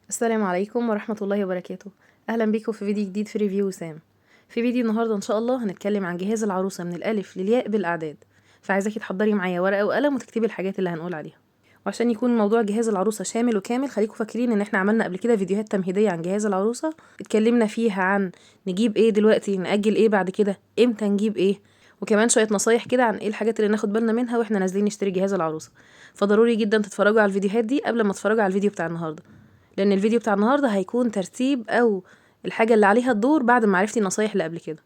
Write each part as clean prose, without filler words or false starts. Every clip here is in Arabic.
السلام عليكم ورحمة الله وبركاته. أهلا بيكم في فيديو جديد في ريفيو وسام. في فيديو النهاردة إن شاء الله هنتكلم عن جهاز العروسة من الألف للياء بالأعداد، فعايزاكي تحضري معايا ورقة وقلم وتكتبي الحاجات اللي هنقول عليها. وعشان يكون موضوع جهاز العروسة شامل وكامل خليكم فاكرين إن احنا عملنا قبل كده فيديوهات تمهيدية عن جهاز العروسة، اتكلمنا فيها عن نجيب ايه دلوقتي، نأجل ايه بعد كده، امتى نجيب ايه، وكمان شوية نصايح كده عن ايه الحاجات اللي ناخد بالنا منها واحنا نازلين نشتري جهاز العروسة. فضروري جدا تتفرجوا على الفيديوهات دي قبل ما تتفرجوا على الفيديو بتاع النهاردة، لان الفيديو بتاع النهارده هيكون ترتيب او الحاجه اللي عليها الدور بعد ما عرفتي النصايح اللي قبل كده.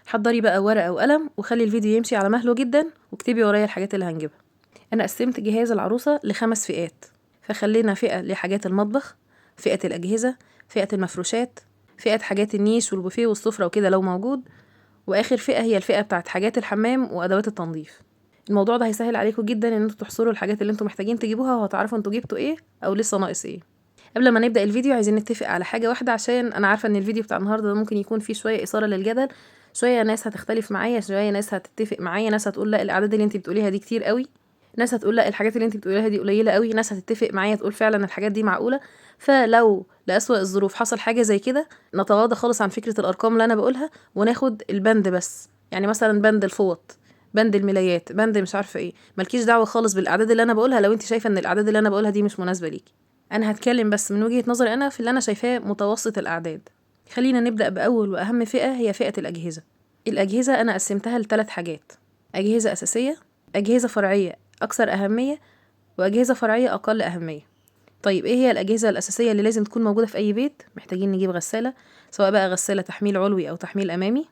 حضري بقى ورقه وقلم وخلي الفيديو يمشي على مهله جدا واكتبي ورايا الحاجات اللي هنجيبها. انا قسمت جهاز العروسه ل5 فئات، فخلينا فئه لحاجات المطبخ، فئه الاجهزه، فئه المفروشات، فئه حاجات النيش والبوفيه والسفره وكده لو موجود، واخر فئه هي الفئه بتاعت حاجات الحمام وادوات التنظيف. الموضوع ده هيسهل عليكم جدا ان انتوا تحصروا الحاجات اللي انتوا محتاجين تجيبوها وهتعرفوا انتوا جبتوا ايه او لسه ناقص ايه. قبل ما نبدأ الفيديو عايزين نتفق على حاجة واحدة، عشان أنا عارفة إن الفيديو بتاع النهاردة ده ممكن يكون فيه شوية إثارة للجدل، شوية ناس هتختلف معايا، شوية ناس هتتفق معايا، ناس هتقول لا الأعداد اللي انت بتقوليها دي كتير قوي، ناس هتقول لا الحاجات اللي انت بتقوليها دي قليلة قوي، ناس هتتفق معايا تقول فعلا الحاجات دي معقولة. فلو لأسوأ الظروف حصل حاجة زي كده نتغاضى خالص عن فكرة الأرقام اللي أنا بقولها وناخد البند بس، يعني مثلا بند الفوط، بند الملايات، بند مش عارفة ايه، ملكيش دعوة خالص بالأعداد اللي أنا بقولها لو انت شايفة إن الأعداد اللي أنا بقولها دي مش مناسبة ليكي. انا هتكلم بس من وجهة نظري انا في اللي انا شايفاه متوسط الاعداد. خلينا نبدأ باول واهم فئة هي فئة الاجهزة. الاجهزة انا قسمتها ل3 حاجات: اجهزة اساسية، اجهزة فرعية اكثر اهمية، واجهزة فرعية اقل اهمية. طيب ايه هي الاجهزة الاساسية اللي لازم تكون موجودة في اي بيت؟ محتاجين نجيب غسالة، سواء بقى غسالة تحميل علوي او تحميل امامي،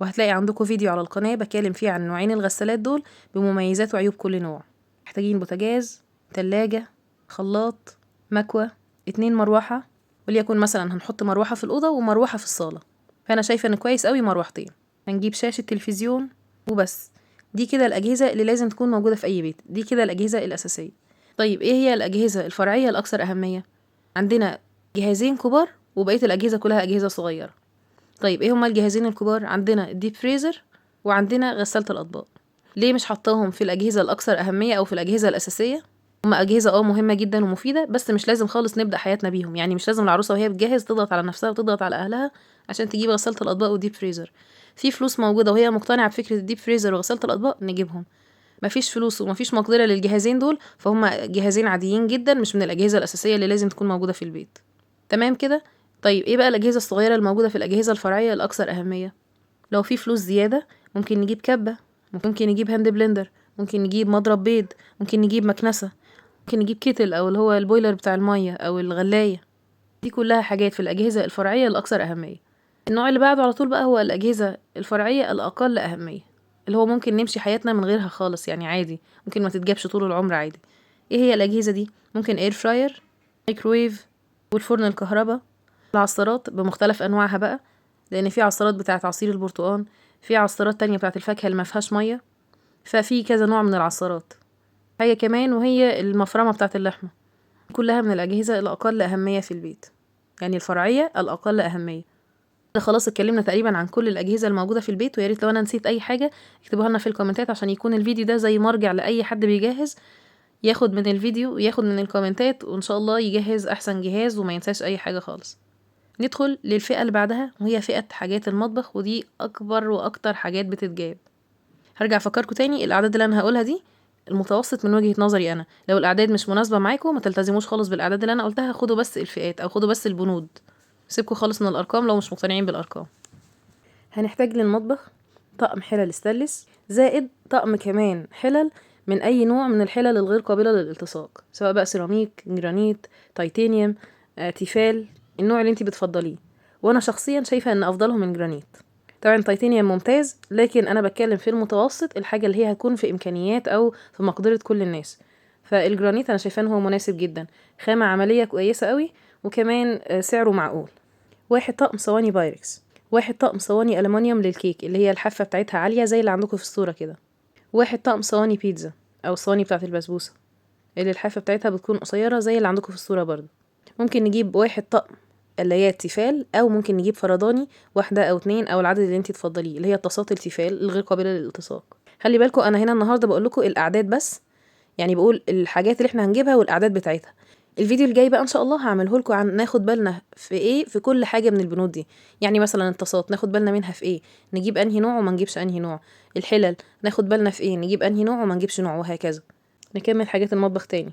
وهتلاقي عندكم فيديو على القناة بكلم فيه عن نوعين الغسالات دول بمميزات وعيوب كل نوع. محتاجين بوتاجاز، تلاجة، خلاط، مكوة، 2 مروحة، وليكن مثلا هنحط مروحة في الأوضة ومروحة في الصالة، فأنا شايفة إن كويس قوي مروحتين. هنجيب شاشة تلفزيون وبس. دي كده الأجهزة اللي لازم تكون موجودة في أي بيت، دي كده الأجهزة الأساسية. طيب إيه هي الأجهزة الفرعية الأكثر أهمية؟ عندنا جهازين كبار وبقية الأجهزة كلها أجهزة صغيرة. طيب إيه هما الجهازين الكبار؟ عندنا الديب فريزر وعندنا غسالة الأطباق. ليه مش حطاهم في الأجهزة الأكثر أهمية أو في الأجهزة الأساسية؟ هما أجهزة مهمة جدا ومفيدة، بس مش لازم خالص نبدأ حياتنا بيهم، يعني مش لازم العروسة وهي بتجهز تضغط على نفسها وتضغط على أهلها عشان تجيب غسالة الأطباق والديب فريزر. في فلوس موجودة وهي مقتنعة بفكرة الديب فريزر وغسالة الأطباق نجيبهم. مفيش فلوس ومفيش مقدرة للجهازين دول فهم جهازين عاديين جدا، مش من الأجهزة الأساسية اللي لازم تكون موجودة في البيت. تمام كده؟ طيب ايه بقى الأجهزة الصغيرة الموجودة في الأجهزة الفرعية الأكثر أهمية؟ لو في فلوس زيادة ممكن نجيب كبة، ممكن نجيب هاند بلندر، ممكن نجيب مضرب بيض، ممكن نجيب مكنسة، ممكن نجيب كيتل أو اللي هو البويلر بتاع المية أو الغلاية. دي كلها حاجات في الأجهزة الفرعية الأكثر أهمية. النوع اللي بعده على طول بقى هو الأجهزة الفرعية الأقل أهمية، اللي هو ممكن نمشي حياتنا من غيرها خالص، يعني عادي ممكن ما تتجابش طول العمر عادي. ايه هي الأجهزة دي؟ ممكن اير فراير، مايكرويف، والفرن الكهرباء، العصارات بمختلف أنواعها بقى، لأن في عصارات بتاعة عصير البرتقال، في عصارات تانية بتاعة الفاكهة اللي ما فيهاش مية، ففي كذا نوع من العصارات. حاجة كمان وهي المفرمة بتاعة اللحمة. كلها من الأجهزة الأقل أهمية في البيت، يعني الفرعية الأقل أهمية. ده خلاص اتكلمنا تقريبا عن كل الأجهزة الموجودة في البيت، وياريت لو أنا نسيت أي حاجة اكتبوها لنا في الكومنتات عشان يكون الفيديو ده زي مرجع لأي حد بيجهز، ياخد من الفيديو وياخد من الكومنتات وإن شاء الله يجهز أحسن جهاز وما ينساش أي حاجة خالص. ندخل للفئة اللي بعدها وهي فئة حاجات المطبخ، ودي أكبر وأكتر حاجات بتتجاب. هرجع أفكركم تاني الأعداد اللي أنا هقولها دي المتوسط من وجهة نظري أنا، لو الأعداد مش مناسبة معاكم ما تلتزموش خالص بالأعداد اللي أنا قلتها، خدوا بس الفئات أو خدوا بس البنود، سيبكوا خالص من الأرقام لو مش مقتنعين بالأرقام. هنحتاج للمطبخ طقم حلل ستانلس، زائد طقم كمان حلل من أي نوع من الحلل الغير قابلة للالتصاق، سواء بقى سيراميك، جرانيت، تيتانيوم، تيفال، النوع اللي انتي بتفضليه. وانا شخصيا شايفة ان افضلهم من جرانيت. طبعا تيتانيوم ممتاز، لكن انا بتكلم في المتوسط، الحاجة اللي هي هتكون في امكانيات او في مقدرة كل الناس. فالجرانيت انا شايفاه ان هو مناسب جدا، خامة عملية كويسة قوي، وكمان سعره معقول. 1 طقم صواني بايركس، 1 طقم صواني ألمونيوم للكيك اللي هي الحافة بتاعتها عالية زي اللي عندكم في الصورة كده، 1 طقم صواني بيتزا أو الصواني بتاعت البسبوسة اللي الحافة بتاعتها بتكون قصيرة زي اللي عندكم في الصورة برضو. ممكن نجيب 1 طقم قلايات تيفال، أو ممكن نجيب فرداني 1 أو 2 أو العدد اللي انتي تفضليه، اللي هي طاسات التيفال الغير قابلة للالتصاق. خلي بالكم أنا هنا النهاردة بقول لكم الأعداد بس، يعني بقول الحاجات اللي احنا هنجيبها والأعداد بتاعتها. الفيديو الجاي بقى ان شاء الله هعمله لكم عن ناخد بالنا في ايه في كل حاجه من البنود دي. يعني مثلا الطاسات ناخد بالنا منها في ايه، نجيب انهي نوع وما نجيبش انهي نوع. الحلل ناخد بالنا في ايه، نجيب انهي نوع وما نجيبش نوع، وهكذا. نكمل حاجات المطبخ تاني.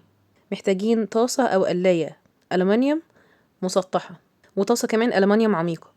محتاجين طاسه او قلايه ألمنيوم مسطحه، وطاسه كمان ألمنيوم عميقه.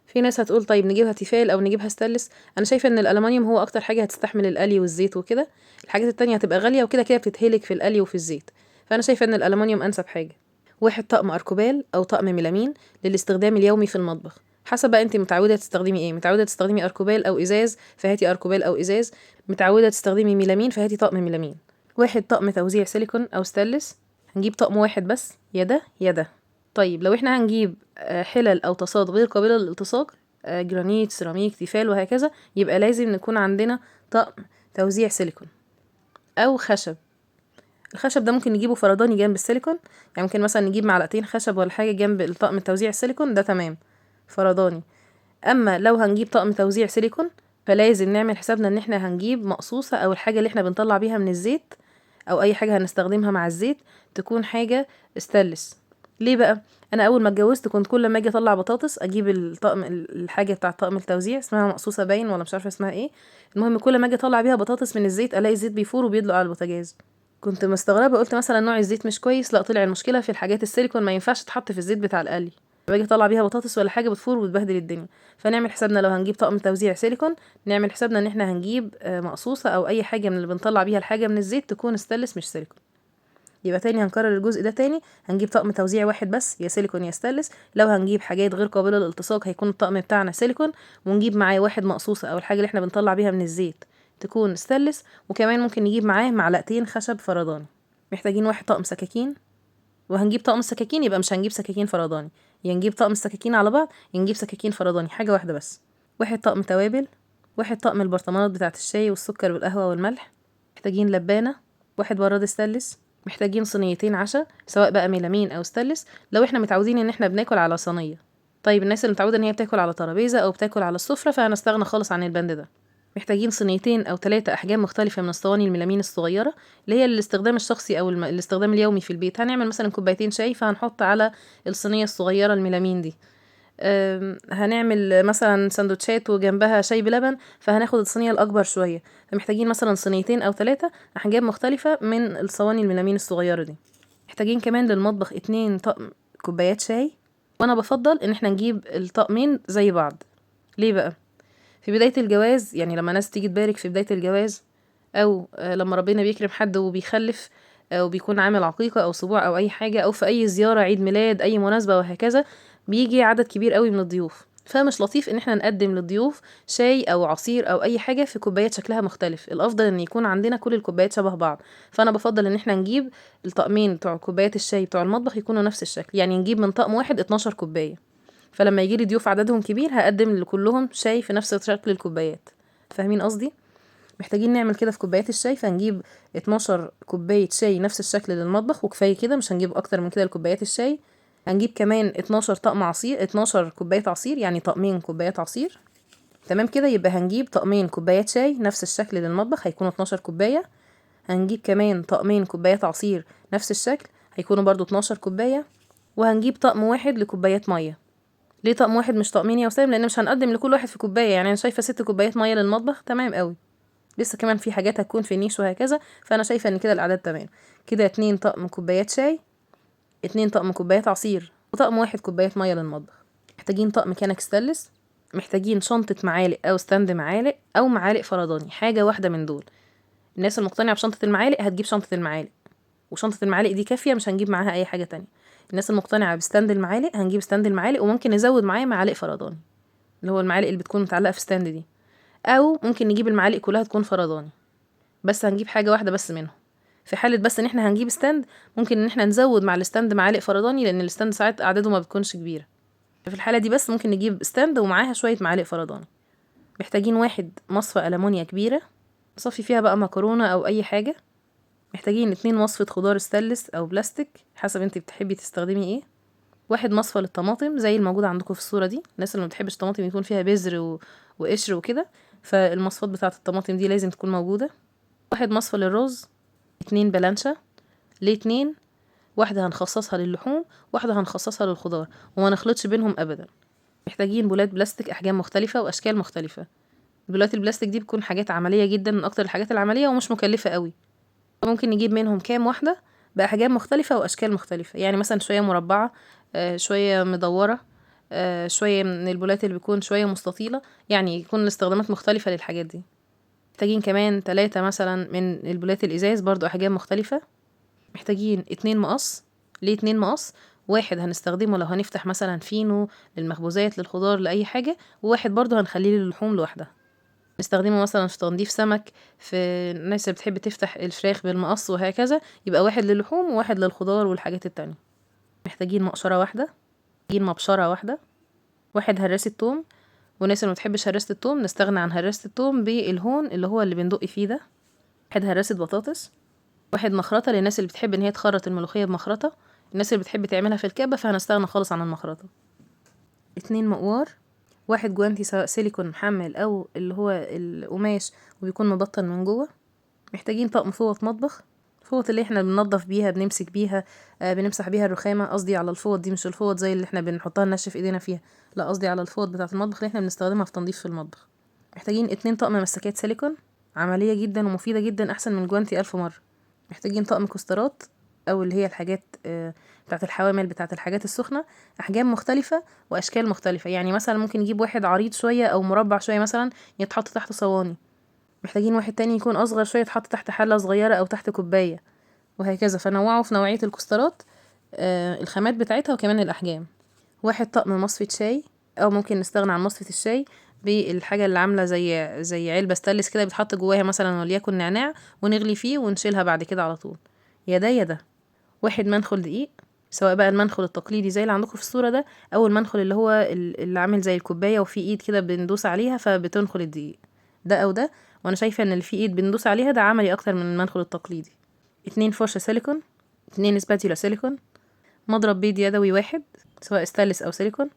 في ناس هتقول طيب نجيبها تيفال او نجيبها ستانلس. انا شايفه ان الألمنيوم هو اكتر حاجه هتستحمل القلي والزيت وكده. الحاجات التانية هتبقى غاليه وكده كده بتتهلك في القلي وفي الزيت، فانا شايفه ان الألمنيوم انسب حاجه. واحد طقم أركوبال أو طقم ميلامين للاستخدام اليومي في المطبخ. حسب بقى انت متعودة تستخدمي ايه، متعودة تستخدمي أركوبال أو إزاز فهاتي أركوبال أو إزاز، متعودة تستخدمي ميلامين فهاتي طقم ميلامين. واحد طقم توزيع سيليكون أو ستانلس، هنجيب طقم واحد بس، يا ده يا ده. طيب لو احنا هنجيب حلل أو طاسات غير قابلة للالتصاق، جرانيت سيراميك تيفال وهكذا، يبقى لازم نكون عندنا طقم توزيع سيليكون أو خشب. الخشب ده ممكن نجيبه فرداني جنب السيليكون، يعني ممكن مثلا نجيب معلقتين خشب ولا حاجة جنب الطقم توزيع السيليكون ده، تمام فرداني. اما لو هنجيب طقم توزيع سيليكون فلازم نعمل حسابنا ان احنا هنجيب مقصوصة، او الحاجة اللي احنا بنطلع بيها من الزيت او اي حاجة هنستخدمها مع الزيت تكون حاجة ستانلس. ليه بقى؟ انا اول ما اتجوزت كنت كل ما اجي اطلع بطاطس اجيب الطقم الحاجة بتاع طقم التوزيع اسمها مقصوصة باين ولا مش عارفة اسمها ايه. المهم كل ما اجي اطلع بيها بطاطس من الزيت الاقي الزيت بيفور وبيدلق على البوتاجاز. كنت مستغربة، قلت مثلا نوع الزيت مش كويس، لا طلع المشكلة في الحاجات السيليكون، ما ينفعش تحط في الزيت بتاع القلي. باجي اطلع بيها بطاطس ولا حاجة بتفور وتبهدل الدنيا. فنعمل حسابنا لو هنجيب طقم توزيع سيليكون نعمل حسابنا ان احنا هنجيب مقصوصة او اي حاجة من اللي بنطلع بيها الحاجة من الزيت تكون ستانلس مش سيليكون. يبقى تاني هنكرر الجزء ده تاني، هنجيب طقم توزيع واحد بس، يا سيليكون يا ستانلس. لو هنجيب حاجات غير قابلة للالتصاق هيكون الطقم بتاعنا سيليكون، ونجيب معاه واحد مقصوصة او الحاجة اللي احنا بنطلع بيها من الزيت تكون ستانلس، وكمان ممكن نجيب معاه معلقتين خشب فرداني. محتاجين واحد طقم سكاكين، وهنجيب طقم السكاكين يبقى مش هنجيب سكاكين فرداني، يا نجيب طقم السكاكين على بعض يا نجيب سكاكين فرداني، حاجة واحدة بس. واحد طقم توابل، واحد طقم البرطمانات بتاعة الشاي والسكر والقهوة والملح. محتاجين لبانة، واحد براد ستانلس. محتاجين صينيتين عشاء سواء بقى ميلامين او ستانلس لو احنا متعودين ان احنا بناكل على صينية. طيب الناس اللي متعودة ان هي بتاكل على ترابيزة او بتاكل على السفرة فهنستغنى خالص عن البند ده. محتاجين صينيتين او 3 احجام مختلفة من الصواني الميلامين الصغيرة اللي هي الاستخدام الشخصي او الاستخدام اليومي في البيت. هنعمل مثلا كوبايتين شاي فهنحط على الصينية الصغيرة الميلامين دي. هنعمل مثلا سندوتشات وجنبها شاي بلبن فهناخد الصينية الأكبر شوية، فمحتاجين مثلا صينيتين أو 3 أحجام مختلفة من الصواني الميلامين الصغيرة دي. محتاجين كمان للمطبخ 2 طقم كوبايات شاي، وأنا بفضل إن احنا نجيب الطقمين زي بعض. ليه بقى؟ في بداية الجواز، يعني لما ناس تيجي تبارك في بداية الجواز، أو لما ربنا بيكرم حد وبيخلف أو بيكون عامل عقيقة أو سبوع أو أي حاجة، أو في أي زيارة عيد ميلاد أي مناسبة وهكذا، بيجي عدد كبير قوي من الضيوف، فمش لطيف ان احنا نقدم للضيوف شاي او عصير او اي حاجة في كوبايات شكلها مختلف. الافضل ان يكون عندنا كل الكوبايات شبه بعض، فانا بفضل ان احنا نجيب الطقمين بتوع كوبايات الشاي بتوع المطبخ يكونوا نفس الشكل، يعني نجيب من طقم واحد 12 كوباية، فلما يجي لي ضيوف عددهم كبير هقدم لكلهم شاي في نفس شكل الكوبايات. فاهمين قصدي؟ محتاجين نعمل كده في كوبايات الشاي، فنجيب 12 كوباية شاي نفس الشكل للمطبخ وكفاية كده، مش هنجيب اكتر من كده لكوبايات الشاي. هنجيب كمان 12 طقم عصير، 12 كوباية عصير يعني طقمين كوبايات عصير. تمام كده، يبقى هنجيب طقمين كوبايات شاي نفس الشكل للمطبخ هيكونوا 12 كوباية. هنجيب كمان طقمين كوبايات عصير نفس الشكل هيكونوا برضو 12 كوباية. وهنجيب طقم واحد لكوبايات مية. ليه طقم واحد مش طقمين يا وسام؟ لان مش هنقدم لكل واحد في كوبايه، يعني انا شايفه 6 كوبايات ميه للمطبخ تمام قوي. لسه كمان في حاجات هتكون في النيش وهكذا، فانا شايفه ان كده الاعداد تمام. كده 2 طقم كوبايات شاي، 2 طقم كوبايات عصير، وطقم واحد كوبايات ميه للمطبخ. محتاجين طقم كنك ستانلس. محتاجين شنطه معالق او ستاند معالق او معالق فرداني، حاجه واحده من دول. الناس المقتنعه بشنطه المعالق هتجيب شنطه المعالق، وشنطة المعالق دي كافية مش هنجيب معاها أي حاجة تانية. الناس المقتنعة بستاند المعالق هنجيب ستاند المعالق، وممكن نزود معاه معالق فرداني اللي هو المعالق اللي بتكون متعلقة في ستاند دي، أو ممكن نجيب المعالق كلها تكون فرداني، بس هنجيب حاجة واحدة بس منهم. في حالة بس ان احنا هنجيب ستاند ممكن ان احنا نزود مع الستاند معالق فرداني، لان الستاند ساعات اعداده ما بتكونش كبيرة. في الحالة دي بس ممكن نجيب ستاند ومعاها شوية معالق فرداني. محتاجين واحد مصفى ألمونيا كبيرة نصفي فيها بقى مكرونة أو أي حاجة. محتاجين 2 مصفة خضار ستانلس او بلاستيك حسب انت بتحبي تستخدمي ايه. واحد مصفى للطماطم زي الموجود عندكم في الصورة دي، الناس اللي ما بتحبش الطماطم يكون فيها بذر وقشر وكده، فالمصفات بتاعة الطماطم دي لازم تكون موجودة. واحد مصفى للرز. 2 بلانشة. ليه 2؟ واحدة هنخصصها للحوم، واحدة هنخصصها للخضار، وما نخلطش بينهم ابدا. محتاجين بولات بلاستيك احجام مختلفة واشكال مختلفة. بولات البلاستيك دي بتكون حاجات عملية جدا، من اكتر الحاجات العملية ومش مكلفة قوي. ممكن نجيب منهم كام واحدة بأحجام مختلفة وأشكال مختلفة، يعني مثلا شوية مربعة، شوية مدورة، شوية من البولات اللي بيكون شوية مستطيلة، يعني يكون الاستخدامات مختلفة للحاجات دي. محتاجين كمان 3 مثلا من البولات الإزاز، برضو أحجام مختلفة. محتاجين 2 مقص. ليه 2 مقص؟ واحد هنستخدمه لو هنفتح مثلا فينو، للمخبوزات، للخضار، لأي حاجة، وواحد برضو هنخليه للحوم لوحدها. نستخدمه مثلا في تنظيف سمك، في الناس اللي بتحب تفتح الفراخ بالمقص وهكذا، يبقى واحد للحوم وواحد للخضار والحاجات التانية. محتاجين مقشرة واحدة، محتاجين مبشرة واحدة، واحد هراسة توم، والناس اللي متحبش هراسة التوم نستغنى عن هراسة التوم بالهون اللي هو اللي بندق فيه ده. واحد هراسة بطاطس، واحد مخرطة للناس اللي بتحب ان هي تخرط الملوخية بمخرطة، الناس اللي بتحب تعملها في الكبة فهنستغنى خالص عن المخرطة. 2 مقوار، واحد جوانتي سواء سيليكون محمل او اللي هو القماش وبيكون مبطن من جوه. محتاجين طقم فوط مطبخ، الفوط اللي احنا بننضف بيها، بنمسك بيها، بنمسح بيها الرخامة، قصدي على الفوط دي، مش الفوط زي اللي احنا بنحطها ننشف ايدينا فيها، لا قصدي على الفوط بتاعة المطبخ اللي احنا بنستخدمها في تنظيف في المطبخ. محتاجين 2 طقم مسكات سيليكون، عملية جدا ومفيدة جدا، احسن من الجوانتي 1000 مرة. محتاجين طقم كوسترات، او اللي هي الحاجات بتاعة الحوامل، بتاعة الحاجات السخنة، احجام مختلفة واشكال مختلفة، يعني مثلا ممكن نجيب واحد عريض شوية او مربع شوية مثلا يتحط تحت صواني. محتاجين واحد تاني يكون اصغر شوية يتحط تحت حلة صغيرة او تحت كوباية، وهكذا. فنوعوا في نوعية الكوسترات، الخامات بتاعتها وكمان الاحجام. واحد طقم مصفة شاي، او ممكن نستغنى عن مصفة الشاي بالحاجة اللي عاملة زي علبة ستانلس كده، بتحط جواها مثلا وليكن نعناع، ونغلي فيه ونشيلها بعد كده على طول. يا ده يا ده. واحد منخل دقيق، سواء بقى المنخل التقليدي زي اللي عندكم في الصورة ده، او المنخل اللي هو اللي عامل زي الكوباية وفي ايد كده بندوس عليها فبتنخل الدقيق، ده او ده. وانا شايفة ان اللي في ايد بندوس عليها ده عملي اكتر من المنخل التقليدي. 2 فرشة سيليكون، 2 سباتيولا سيليكون، مضرب بيض يدوي واحد سواء ستانلس او سيليكون،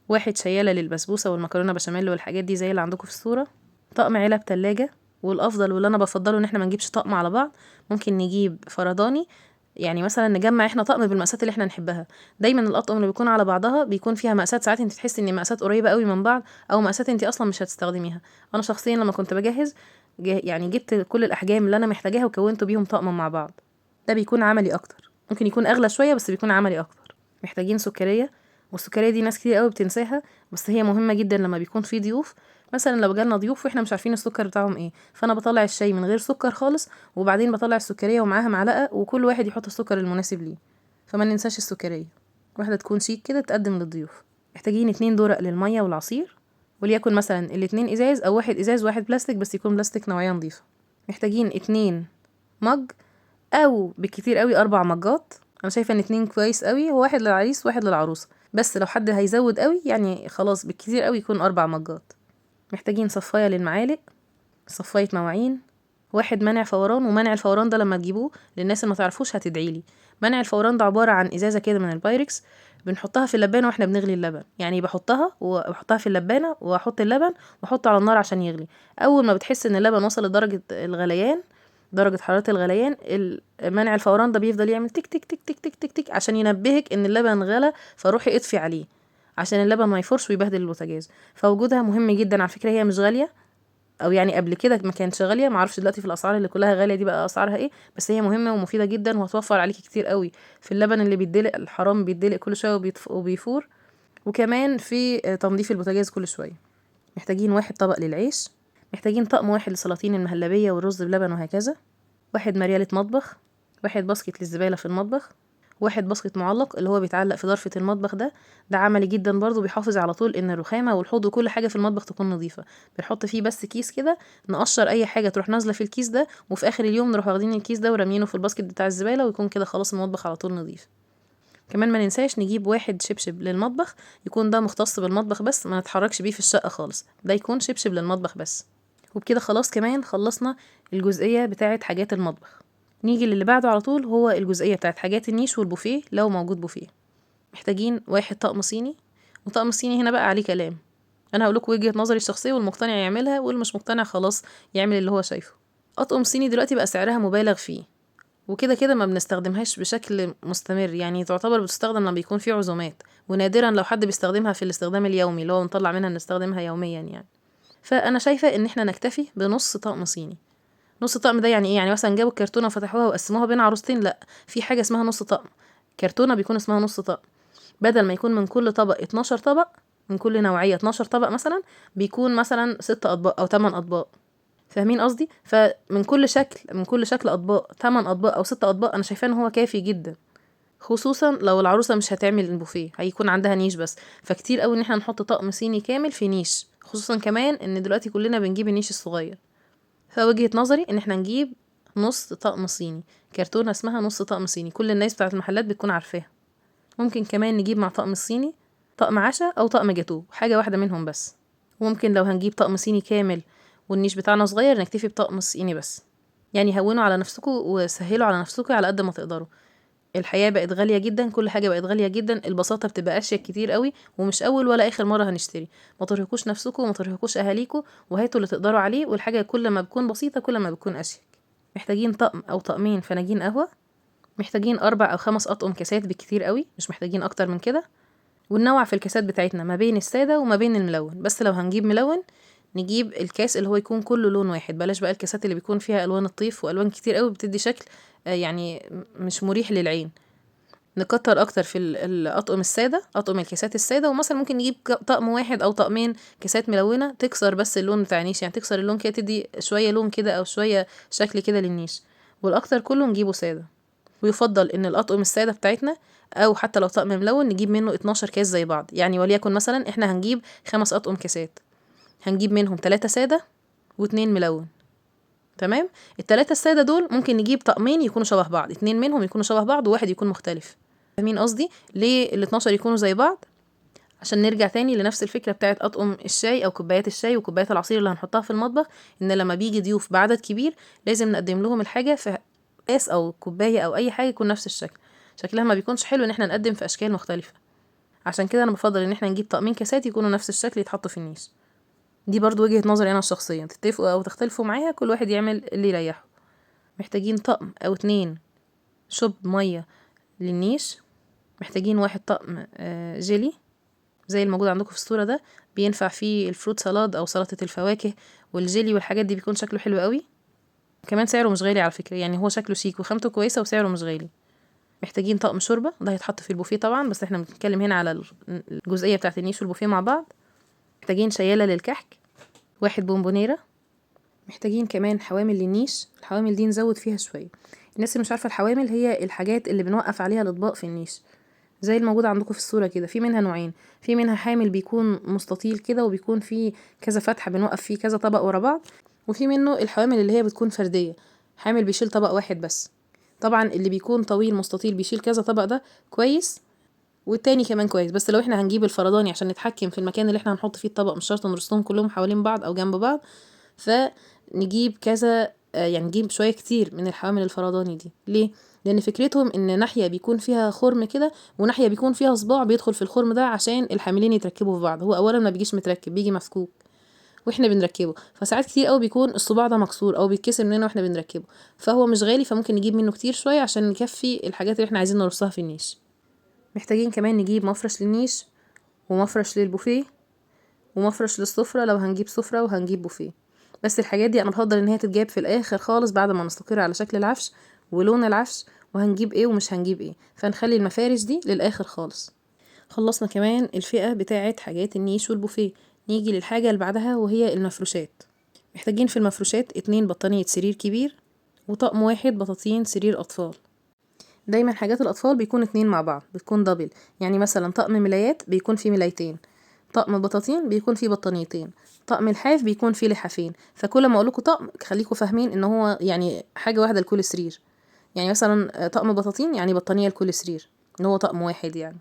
واحد شيالة للبسبوسة والمكرونة بشاميل والحاجات دي زي اللي عندكم في الصورة، طقم علب تلاجة. والافضل واللي انا بفضله ان احنا ما نجيبش طقم على بعض، ممكن نجيب فرداني، يعني مثلا نجمع احنا طقم بالمقاسات اللي احنا نحبها. دايما الاطقم اللي بيكون على بعضها بيكون فيها مقاسات، ساعات انت تحسي ان مقاسات قريبه قوي من بعض، او مقاسات انت اصلا مش هتستخدميها. انا شخصيا لما كنت بجهز يعني جبت كل الاحجام اللي انا محتاجاها وكونت بيهم طقم مع بعض، ده بيكون عملي اكتر. ممكن يكون اغلى شويه بس بيكون عملي اكتر. محتاجين سكريه، والسكريه دي ناس كتير قوي بتنساها، بس هي مهمه جدا لما بيكون في ضيوف. مثلا لو جالنا ضيوف واحنا مش عارفين السكر بتاعهم ايه، فانا بطلع الشاي من غير سكر خالص، وبعدين بطلع السكريه ومعاها معلقه، وكل واحد يحط السكر المناسب ليه، فما ننساش السكريه. واحده تكون شيك كده تقدم للضيوف. محتاجين 2 دورق للميه والعصير، وليكن مثلا الاتنين ازاز، او واحد ازاز واحد بلاستيك، بس يكون بلاستيك نوعيه نظيفه. محتاجين 2 مج، او بالكتير قوي 4 مجات. انا شايفه ان 2 كويس قوي، هو واحد للعريس وواحد للعروسه، بس لو حد هيزود قوي يعني خلاص بالكتير قوي يكون 4 مجات. محتاجين صفايه للمعالق، صفايه مواعين، واحد منع فوران. ومنع الفوران ده لما تجيبوه، للناس اللي ما تعرفوش هتدعيلي، منع الفوران ده عباره عن ازازه كده من البايركس، بنحطها في اللبانه واحنا بنغلي اللبن، يعني بحطها في اللبانه واحط اللبن واحطه على النار عشان يغلي. اول ما بتحس ان اللبن وصل لدرجه الغليان، درجه حراره الغليان، منع الفوران ده بيفضل يعمل تك تك تك تك تك تك تك عشان ينبهك ان اللبن غلى، فروحي اطفي عليه عشان اللبن ما يفرش ويبهدل البوتاجاز. فوجودها مهم جدا على فكره، هي مش غاليه، او يعني قبل كده ما كانتش غاليه، ما اعرفش دلوقتي في الاسعار اللي كلها غاليه دي بقى اسعارها ايه، بس هي مهمه ومفيده جدا وهتوفر عليكي كتير قوي في اللبن اللي بيدلق الحرام، بيدلق كل شويه وبيفور، وكمان في تنظيف البوتاجاز كل شويه. محتاجين واحد طبق للعيش، محتاجين طقم واحد لسلاطين المهلبيه والرز بلبن وهكذا، واحد مريالة مطبخ، واحد باسكت للزبالة في المطبخ، واحد باسكت معلق اللي هو بيتعلق في ضرفة المطبخ ده عملي جدا برضو، بيحافظ على طول ان الرخامة والحوض وكل حاجة في المطبخ تكون نظيفة. بنحط فيه بس كيس كده، نقشر اي حاجة تروح نازلة في الكيس ده، وفي اخر اليوم نروح واخدين الكيس ده ورمينه في الباسكت بتاع الزبالة، ويكون كده خلاص المطبخ على طول نظيف. كمان ما ننساش نجيب واحد شبشب للمطبخ، يكون ده مختص بالمطبخ بس، ما نتحركش بيه في الشقة خالص، ده يكون شبشب للمطبخ بس. وبكده خلاص كمان خلصنا الجزئية بتاعت حاجات المطبخ. نيجي للي بعده على طول، هو الجزئية بتاعت حاجات النيش والبوفيه لو موجود بوفيه. محتاجين واحد طقم صيني، وطقم الصيني هنا بقى عليه كلام، انا هقولك وجهة نظري الشخصية، والمقتنع يعملها واللي مش مقتنع خلاص يعمل اللي هو شايفه. اطقم صيني دلوقتي بقى سعرها مبالغ فيه، وكده كده ما بنستخدمهاش بشكل مستمر، يعني تعتبر بتستخدم لما بيكون في عزومات، ونادرا لو حد بيستخدمها في الاستخدام اليومي اللي هو نطلع منها نستخدمها يوميا يعني. فانا شايفة ان احنا نكتفي بنص طقم صيني. نص طقم ده يعني ايه؟ يعني مثلا جابوا الكرتونة وفتحوها وقسموها بين عروستين؟ لا، في حاجة اسمها نص طقم. كرتونة بيكون اسمها نص طقم، بدل ما يكون من كل طبق 12 طبق، من كل نوعية 12 طبق مثلا، بيكون مثلا 6 أطباق أو 8 أطباق. فاهمين قصدي؟ فمن كل شكل، من كل شكل أطباق، 8 أطباق أو 6 أطباق، أنا شايفاه إن هو كافي جدا. خصوصا لو العروسة مش هتعمل البوفيه، هيكون عندها نيش بس. فكتير قوي إن احنا نحط طقم صيني كامل في نيش، خصوصا كمان إن دلوقتي كلنا بنجيب النيش الصغير. فوجهة نظري إن احنا نجيب نص طقم صيني، كرتونة اسمها نص طقم صيني، كل الناس بتاعت المحلات بتكون عارفاها. ممكن كمان نجيب مع طقم الصيني طقم عشاء او طقم جاتوه، حاجه واحده منهم بس. وممكن لو هنجيب طقم صيني كامل والنيش بتاعنا صغير، نكتفي بطقم الصيني بس. يعني هونوا على نفسكم وسهلوا على نفسكم على قد ما تقدروا. الحياه بقت غاليه جدا، كل حاجه بقت غاليه جدا، البساطه بتبقى اشيك كتير قوي، ومش اول ولا اخر مره هنشتري. ما ترهقوش نفسكم وما ترهقوش اهاليكم، وهاتوا اللي تقدروا عليه، والحاجه كل ما بتكون بسيطه كل ما بتكون اشيك. محتاجين طقم او طقمين فناجين قهوه، محتاجين 4 أو 5 أطقم كاسات بالكتير قوي، مش محتاجين أكتر من كده. وننوع في الكاسات بتاعتنا ما بين السادة وما بين الملون، بس لو هنجيب ملون نجيب الكاس اللي هو يكون كله لون واحد، بلاش بقى الكاسات اللي بيكون فيها ألوان الطيف وألوان كتير قوي، بتدي شكل يعني مش مريح للعين. نكتر أكتر في الأطقم السادة، أطقم الكاسات السادة، ومثلا ممكن نجيب طقم واحد أو طقمين كاسات ملونة تكسر بس اللون بتاع النيش، يعني تكسر اللون كده، تدي شوية لون كده أو شوية شكل كده للنيش. والأكتر كله نجيبه سادة. ويفضل ان الاطقم الساده بتاعتنا، او حتى لو طقم ملون، نجيب منه 12 كاس زي بعض. يعني وليكن مثلا احنا هنجيب 5 اطقم كاسات، هنجيب منهم 3 ساده و2 ملون. تمام. التلاتة الساده دول ممكن نجيب طقمين يكونوا شبه بعض، 2 منهم يكونوا شبه بعض وواحد يكون مختلف. فاهمين قصدي ليه ال 12 يكونوا زي بعض؟ عشان نرجع تاني لنفس الفكره بتاعت اطقم الشاي او كوبايات الشاي وكوبايات العصير اللي هنحطها في المطبخ، ان لما بيجي ضيوف بعدد كبير لازم نقدم لهم الحاجه في كاس او كوبايه او اي حاجه يكون نفس الشكل. شكلها ما بيكونش حلو ان احنا نقدم في اشكال مختلفه. عشان كده انا بفضل ان احنا نجيب طقمين كاسات يكونوا نفس الشكل يتحطوا في النيش. دي برضو وجهة نظري انا الشخصيه، تتفقوا او تختلفوا معايا، كل واحد يعمل اللي يريحه. محتاجين طقم او 2 شوب ميه للنيش. محتاجين 1 طقم جيلي زي الموجود عندكم في الصورة ده، بينفع فيه الفروت سلاد او سلطة الفواكه، والجيلي والحاجات دي بيكون شكله حلو قوي. كمان سعره مش غالي على فكرة، يعني هو شكله شيك وخامته كويسة وسعره مش غالي. محتاجين طقم شوربة، ده هيتحط في البوفيه طبعا، بس احنا بنتكلم هنا على الجزئية بتاعة النيش والبوفيه مع بعض. محتاجين شيالة للكحك، 1 بونبونيرة. محتاجين كمان حوامل للنيش، الحوامل دي نزود فيها شوية. الناس اللي مش عارفة، الحوامل هي الحاجات اللي بنوقف عليها الأطباق في النيش، زي الموجود عندكم في الصورة كده. في منها نوعين، في منها حامل بيكون مستطيل كده وبيكون فيه كذا فتحة بنوقف فيه كذا طبق ورا بعض، وفي منه الحوامل اللي هي بتكون فردية، حامل بيشيل طبق واحد بس. طبعا اللي بيكون طويل مستطيل بيشيل كذا طبق ده كويس، والتاني كمان كويس. بس لو احنا هنجيب الفرداني عشان نتحكم في المكان اللي احنا هنحط فيه الطبق، مش شرط نرصهم كلهم حوالين بعض او جنب بعض، فنجيب كذا يعني نجيب شوية كتير من الحوامل الفرداني دي. ليه؟ لان فكرتهم ان ناحية بيكون فيها خرم كده وناحية بيكون فيها صباع بيدخل في الخرم ده عشان الحاملين يتركبوا في بعض. هو اولا ما بيجيش متركب، بيجي مفكوك واحنا بنركبه، فساعات كتير قوي بيكون الصباع ده مكسور او بيتكسر مننا واحنا بنركبه. فهو مش غالي، فممكن نجيب منه كتير شوية عشان نكفي الحاجات اللي احنا عايزين نرصها في النيش. محتاجين كمان نجيب مفرش للنيش، ومفرش للبوفيه، ومفرش للسفرة لو هنجيب سفرة وهنجيب بوفيه. بس الحاجات دي انا بفضل ان هي تتجاب في الاخر خالص بعد ما نستقر على شكل العفش ولون العفش وهنجيب ايه ومش هنجيب ايه، فنخلي المفارش دي للاخر خالص. خلصنا كمان الفئة بتاعة حاجات النيش والبوفيه، نيجي للحاجة اللي بعدها وهي المفروشات. محتاجين في المفروشات 2 بطانية سرير كبير، وطقم 1 بطاطين سرير أطفال. دايما حاجات الأطفال بيكون 2 مع بعض، بتكون دبل. يعني مثلا طقم ملايات بيكون فيه ملايتين، طقم بطاطين بيكون فيه بطانيتين، طقم الحاف بيكون فيه لحافين. فكل ما اقولكوا طقم خليكوا فاهمين ان هو يعني حاجة واحدة لكل سرير. يعني مثلا طقم بطاطين يعني بطانية لكل سرير، ان هو طقم واحد يعني.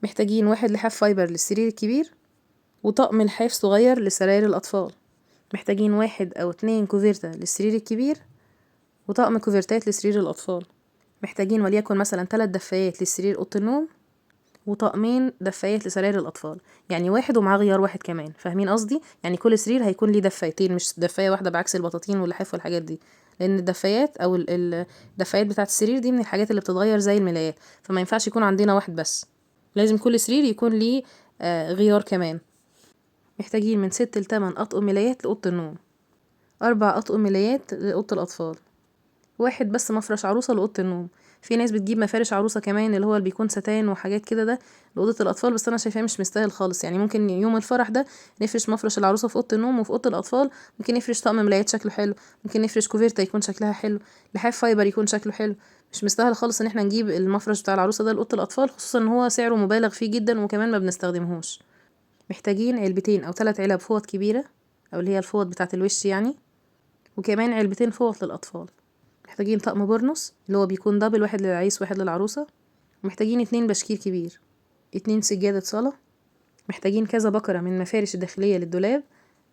محتاجين 1 لحاف فايبر للسرير الكبير، وطقم لحاف صغير لسراير الأطفال. محتاجين 1 أو 2 كوفيرتا للسرير الكبير، وطقم كوفرتات لسرير الأطفال. محتاجين وليكن مثلا 3 دفايات للسرير أوضة النوم، وطقمين دفايات لسراير الأطفال. يعني 1 ومعاه غيار واحد كمان. فاهمين قصدي؟ يعني كل سرير هيكون ليه دفايتين، مش دفاية واحدة بعكس البطاطين واللحاف والحاجات دي. لان الدفايات او الدفايات بتاعه السرير دي من الحاجات اللي بتتغير زي الملايات، فما ينفعش يكون عندنا واحد بس، لازم كل سرير يكون ليه غيار كمان. محتاجين من 6 ل8 اطقم ملايات لاوضه النوم، 4 اطقم ملايات لاوضه الاطفال، واحد بس مفرش عروسه لاوضه النوم. في ناس بتجيب مفارش عروسه كمان اللي هو اللي بيكون ستان وحاجات كده ده لاوضه الاطفال، بس انا شايفاه مش مستاهل خالص. يعني ممكن يوم الفرح ده نفرش مفرش العروسه في اوضه النوم، وفي اوضه الاطفال ممكن نفرش طقم ملايات شكله حلو، ممكن نفرش كوفيرتا يكون شكلها حلو، لحاف فايبر يكون شكله حلو. مش مستاهل خالص ان احنا نجيب المفرش بتاع العروسه ده لاوضه الاطفال، خصوصا ان هو سعره مبالغ فيه جدا وكمان ما بنستخدمهوش. محتاجين علبتين او 3 علب فوط كبيره، او اللي هي الفوط بتاعه الوش يعني، وكمان علبتين فوط للاطفال. محتاجين طقم بورنوس اللي هو بيكون دبل، واحد للعريس واحد للعروسة. محتاجين 2 بشكير كبير، 2 سجادة صلاة. محتاجين كذا بكرة من المفارش الداخلية للدولاب،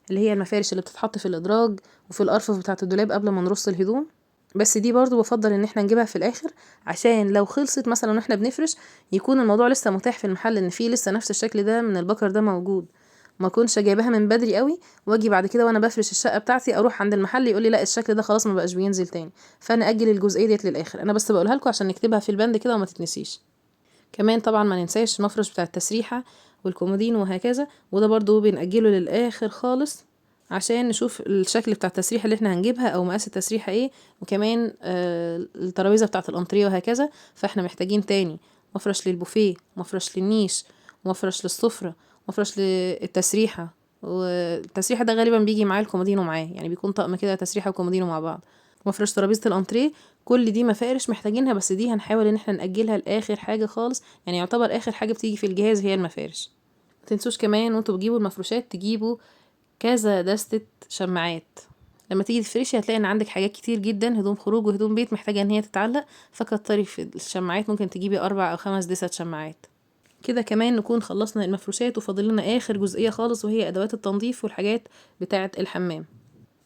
اللي هي المفارش اللي بتتحط في الإدراج وفي الأرفف بتاعة الدولاب قبل ما نرص الهدوم. بس دي برضو بفضل ان احنا نجيبها في الاخر، عشان لو خلصت مثلا واحنا بنفرش يكون الموضوع لسه متاح في المحل، ان فيه لسه نفس الشكل ده من البكر ده موجود، ما كنتش جايباها من بدري قوي واجي بعد كده وانا بفرش الشقه بتاعتي اروح عند المحل يقول لي لا الشكل ده خلاص ما بقاش بينزل تاني. فانا اجل الجزئيه ديت للاخر، انا بس بقولها لكم عشان نكتبها في البند كده وما تتنسيش. كمان طبعا ما ننساش المفرش بتاع التسريحه والكومودين وهكذا، وده برضو بنأجله للاخر خالص عشان نشوف الشكل بتاع التسريحه اللي احنا هنجيبها او مقاس التسريحه ايه، وكمان الترابيزه بتاعه الانتريه وهكذا. فاحنا محتاجين تاني مفرش للبوفيه، مفرش للنيش، مفرش للسفره، مفرش للتسريحه. والتسريحه ده غالبا بيجي معاه الكومودينو معاه، يعني بيكون طقم كده تسريحه وكومودينو مع بعض. مفرش ترابيزه الانتريه. كل دي مفارش محتاجينها، بس دي هنحاول ان احنا نأجلها لاخر حاجه خالص، يعني يعتبر اخر حاجه بتيجي في الجهاز هي المفارش. متنسوش كمان وانتوا بتجيبوا المفروشات تجيبوا كذا دستة شماعات. لما تيجي تفرشي هتلاقي ان عندك حاجات كتير جدا، هدوم خروج وهدوم بيت محتاجة ان هي تتعلق، فكتري في الشماعات، ممكن تجيبي 4 أو 5 دست شماعات. كده كمان نكون خلصنا المفروشات، وفاضل لنا اخر جزئية خالص وهي ادوات التنظيف والحاجات بتاعة الحمام.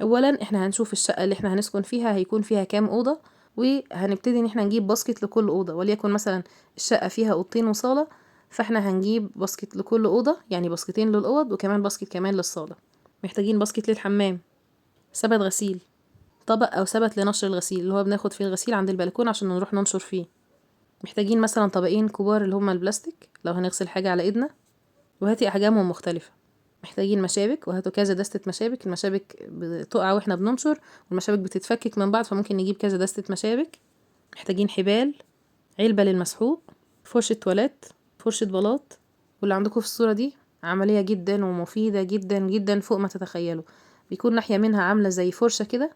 اولا احنا هنشوف الشقة اللي احنا هنسكن فيها هيكون فيها كام اوضة، وهنبتدي ان احنا نجيب باسكت لكل اوضة. وليكن مثلا الشقة فيها اوضتين وصالة، فاحنا هنجيب باسكت لكل اوضة، يعني باسكتين للاوض وكمان باسكت كمان للصالة. محتاجين باسكت للحمام، سبت غسيل، طبق او سبت لنشر الغسيل اللي هو بناخد فيه الغسيل عند البلكونه عشان نروح ننشر فيه. محتاجين مثلا طبقين كبار اللي هما البلاستيك لو هنغسل حاجه على ايدنا، وهاتي احجامهم مختلفه. محتاجين مشابك، وهاتوا كذا دستة مشابك. المشابك بتقع واحنا بننشر، والمشابك بتتفكك من بعض، فممكن نجيب كذا دستة مشابك. محتاجين حبال، علبة للمسحوق، فرشة تواليت، فرشة بلاط. واللي عندكم في الصورة دي عملية جدا ومفيدة جدا جدا فوق ما تتخيلوا. بيكون ناحية منها عاملة زي فرشة كده،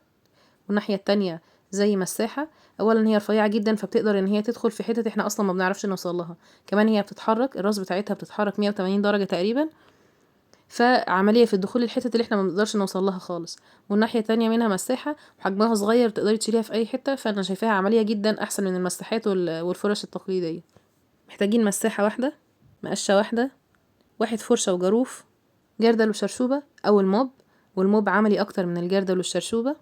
والناحية التانية زي مساحة. اولا هي رفيعة جدا فبتقدر ان هي تدخل في حتت احنا اصلا ما بنعرفش نوصل لها. كمان هي بتتحرك، الراس بتاعتها بتتحرك 180 درجة تقريبا، فعملية في الدخول الحتت اللي احنا ما بنقدرش نوصل لها خالص. والناحية التانية منها مساحة وحجمها صغير تقدري تشيليها في اي حتة، فانا شايفاها عملية جدا احسن من المساحات والفرش التقليدية. محتاجين مساحة واحدة، مقشة واحدة، واحد فرشة وجاروف، جردل وشرشوبة او الموب، والموب عملي اكتر من الجردل والشرشوبة.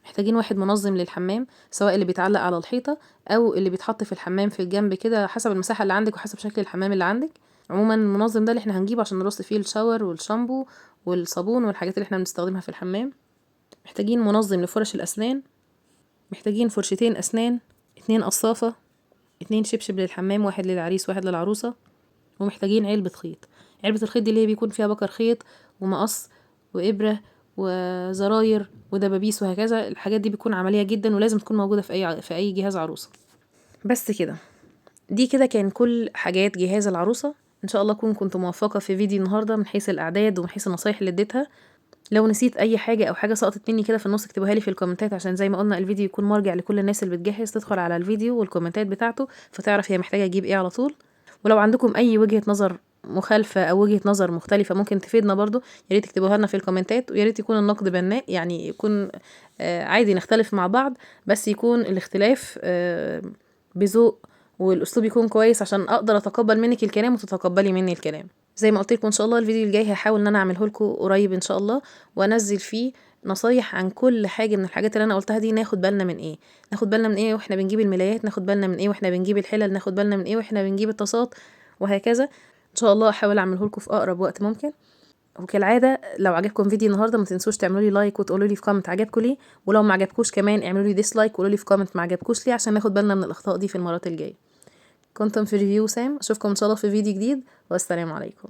محتاجين واحد منظم للحمام، سواء اللي بيتعلق على الحيطة او اللي بيتحط في الحمام في الجنب كده، حسب المساحة اللي عندك وحسب شكل الحمام اللي عندك. عموما المنظم ده اللي احنا هنجيبه عشان نرص فيه الشاور والشامبو والصابون والحاجات اللي احنا بنستخدمها في الحمام. محتاجين منظم لفرش الاسنان، محتاجين فرشتين اسنان، 2 قصافة، 2 شبشب للحمام، واحد للعريس واحد للعروسة. ومحتاجين علبة خيط. علبة الخيط دي اللي هي بيكون فيها بكر خيط ومقص وإبرة وزراير ودبابيس وهكذا. الحاجات دي بتكون عملية جدا ولازم تكون موجودة في أي جهاز عروسة. بس كده، دي كده كان كل حاجات جهاز العروسة. إن شاء الله كنت موفقة في فيديو النهاردة من حيث الأعداد ومن حيث النصايح اللي اديتها. لو نسيت أي حاجة أو حاجة سقطت مني كده في النص اكتبوها لي في الكومنتات، عشان زي ما قلنا الفيديو يكون مرجع لكل الناس اللي بتجهز تدخل على الفيديو والكومنتات بتاعته فتعرف هي محتاجة تجيب ايه على طول. ولو عندكم اي وجهة نظر مخالفة او وجهة نظر مختلفة ممكن تفيدنا برضو، يا ريت تكتبوها لنا في الكومنتات، ويا ريت يكون النقد بناء، يعني يكون عادي نختلف مع بعض، بس يكون الاختلاف بذوق والاسلوب يكون كويس عشان اقدر اتقبل منك الكلام وتتقبلي مني الكلام. زي ما قلت لكم ان شاء الله الفيديو الجاي هحاول ان انا اعمله لكم قريب ان شاء الله، وانزل فيه نصايح عن كل حاجه من الحاجات اللي انا قلتها دي. ناخد بالنا من ايه، ناخد بالنا من ايه واحنا بنجيب الملايات، ناخد بالنا من ايه واحنا بنجيب الحلل، ناخد بالنا من ايه واحنا بنجيب الطاسات، وهكذا. ان شاء الله احاول اعمله لكم في اقرب وقت ممكن. وكالعاده لو عجبكم فيديو النهارده ما تنسوش تعملوا لي لايك وتقولوا لي في كومنت عجبكم ليه، ولو ما عجبكوش كمان اعملوا لي ديسلايك وقولوا لي في كومنت ما عجبكوش ليه عشان ناخد بالنا من الاخطاء دي في المرات الجايه. كنتم في ريفيو سام، اشوفكم ان شاء الله في فيديو جديد، والسلام عليكم.